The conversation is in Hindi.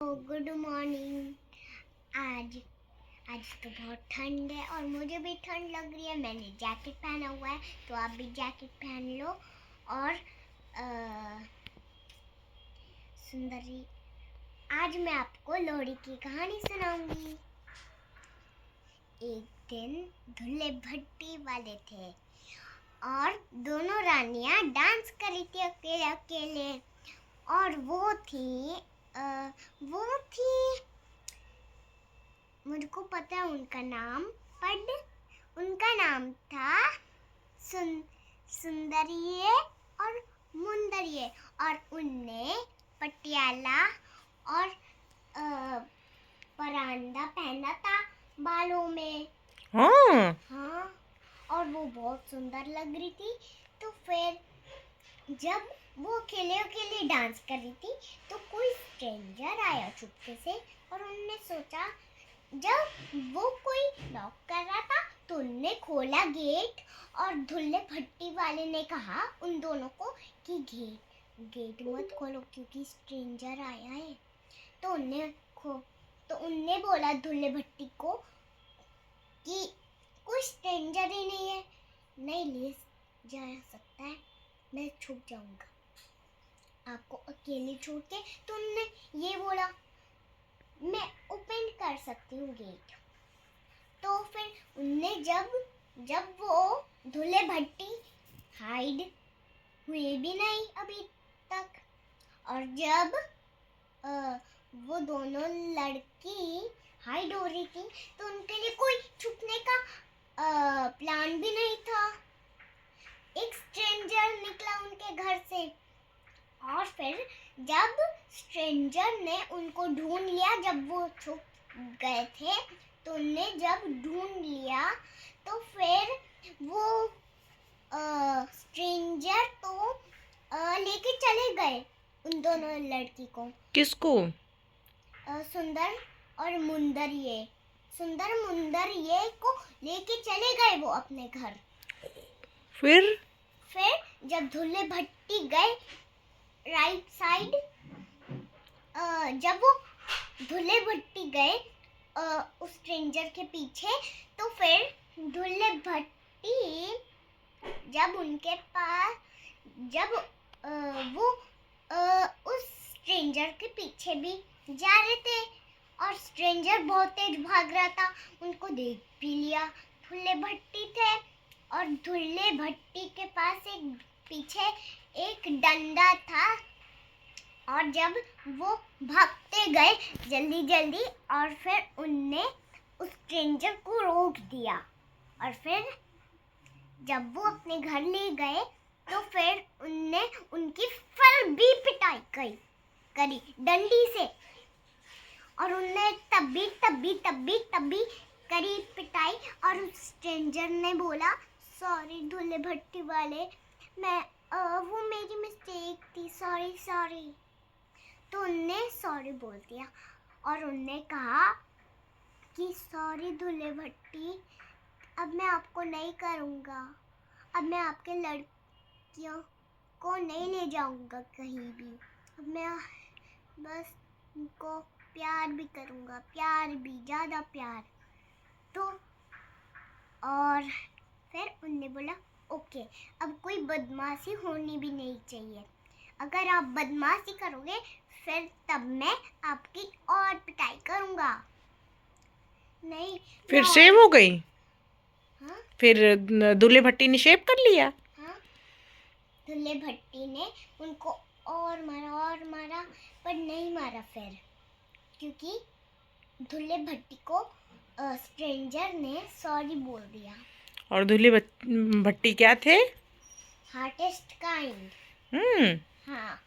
Good morning. आज आज तो बहुत ठंड है और मुझे भी ठंड लग रही है। मैंने जैकेट पहना हुआ है, तो आप भी जैकेट पहन लो। और सुंदरी, आज मैं आपको लोहड़ी की कहानी सुनाऊंगी। एक दिन दूल्हे भट्टी वाले थे और दोनों रानियां डांस कर रही थी अकेले अकेले। और वो थी मुझको पता है उनका नाम, पर उनका नाम था सुंदरिये और मुंदरिये। और उनने पटियाला और परांदा पहना था बालों में। हाँ, और वो बहुत सुंदर लग रही थी। तो फिर जब वो अकेले डांस कर रही थी तो कोई स्ट्रेंजर आया चुपके से। और उन्होंने सोचा, जब वो कोई नॉक कर रहा था तो उनने खोला गेट। और दूल्हे भट्टी वाले ने कहा उन दोनों को कि गेट मत खोलो क्योंकि स्ट्रेंजर आया है। तो उनने बोला दूल्हे भट्टी को कि कोई स्ट्रेंजर ही नहीं है, नहीं ले जा सकता है, मैं छुप जाऊंगा आपको अकेले छोड़ के। तो उन्होंने ये बोला, मैं ओपन कर सकती हूँ गेट। तो फिर उनने जब वो दूल्हे भट्टी हाइड हुए भी नहीं अभी तक, और जब वो दोनों लड़की हाइड हो रही थी तो उनके लिए कोई छुपने का प्लान भी नहीं था। एक स्ट्रेंजर निकला उनके घर से। और फिर जब स्ट्रेंजर ने उनको ढूंढ लिया, जब वो छुप गए थे, तो उनने जब ढूंढ लिया तो फिर वो स्ट्रेंजर तो लेके चले गए उन दोनों लड़की को। किसको? सुंदर और मुंदरिये को लेके चले गए वो अपने घर। फिर जब दूल्हे भट्टी गए राइट साइड, जब वो दूल्हे भट्टी गए उस स्ट्रेंजर के पीछे, तो फिर दूल्हे भट्टी जब उनके पास वो उस स्ट्रेंजर के पीछे भी जा रहे थे और स्ट्रेंजर बहुत तेज भाग रहा था। उनको देख भी लिया। दूल्हे भट्टी थे और दूल्हे भट्टी के पास पीछे एक डंडा था। और जब वो भागते गए जल्दी और फिर उनने उस स्ट्रेंजर को रोक दिया। और फिर जब वो अपने घर ले गए तो फिर उनने उनकी फुल भी पिटाई करी डंडी से। और उनने तब्बी करी पिटाई। और उस स्ट्रेंजर ने बोला, सॉरी दूल्हे भट्टी वाले, मैं वो मेरी मिस्टेक थी, सॉरी। तो उनने सॉरी बोल दिया और उनने कहा कि सॉरी दूल्हे भट्टी, अब मैं आपको नहीं करूँगा, अब मैं आपके लड़कियों को नहीं ले जाऊँगा कहीं भी, अब मैं बस उनको प्यार भी करूँगा, प्यार भी, ज़्यादा प्यार। तो और फिर उनने बोला ओके, अब कोई बदमाशी होनी भी नहीं चाहिए, अगर आप बदमाशी करोगे फिर तब मैं आपकी और पिटाई करूँगा। नहीं, फिर सेव हो गई। हाँ? फिर दूल्हे भट्टी ने शेव कर लिया। हाँ, दूल्हे भट्टी ने उनको और मारा पर नहीं मारा फिर, क्योंकि दूल्हे भट्टी को स्ट्रेंजर ने सॉरी बोल दिया। और दूल्हे भट्टी क्या थे? Heartiest kind. हाँ।